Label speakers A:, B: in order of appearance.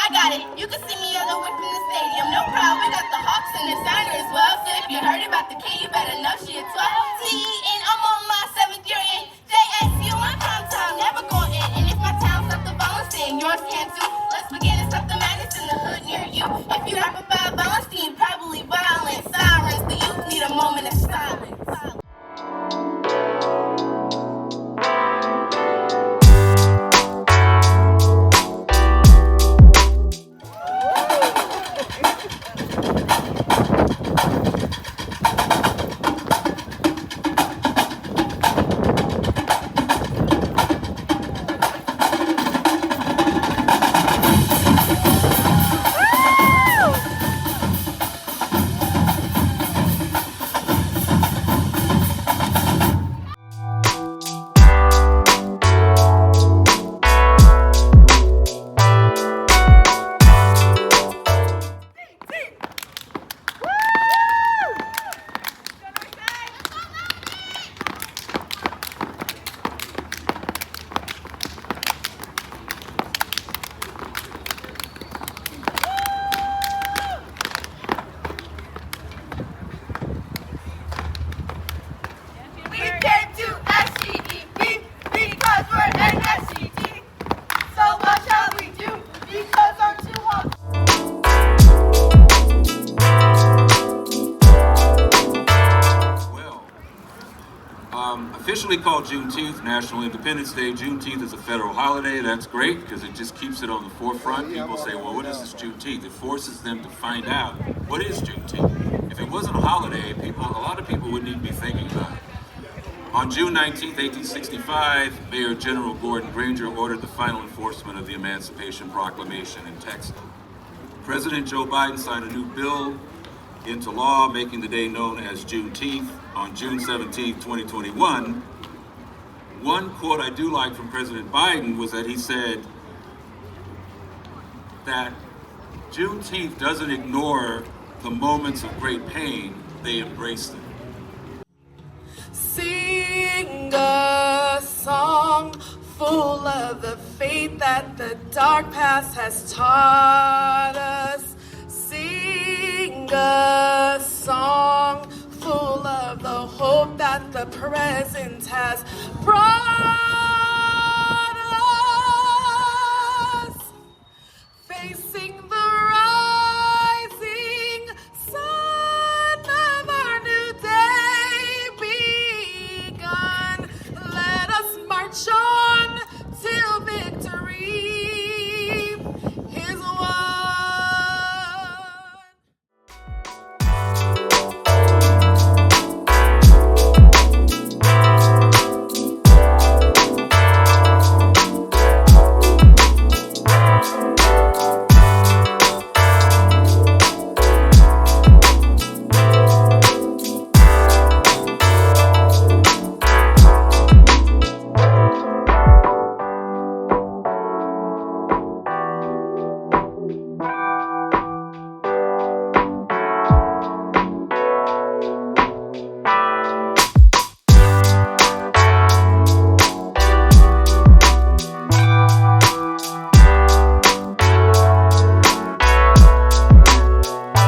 A: I got it. You can see me all the way from the stadium. No problem. We got the Hawks and the Signer as well. So if you heard about the kid, you better know she a 12. And I'm on my 7th year in JSU. My prime time never going in. And if my town stop the violence, then yours can too. Let's begin to stop the madness in the hood near you. If you rap about violence, then you probably violent. Sirens, the youth need a moment of silence.
B: Officially called Juneteenth, National Independence Day. Juneteenth is a federal holiday. That's great because it just keeps it on the forefront. People say, well, what is this Juneteenth? It forces them to find out what is Juneteenth. If it wasn't a holiday, a lot of people wouldn't even be thinking about it. On June 19, 1865, Mayor General Gordon Granger ordered the final enforcement of the Emancipation Proclamation in Texas. President Joe Biden signed a new bill into law, making the day known as Juneteenth on June 17, 2021. One quote I do like from President Biden was that he said that Juneteenth doesn't ignore the moments of great pain, they embrace them.
C: Sing a song full of the faith that the dark past has taught us. Sing a song full of the hope that the present has brought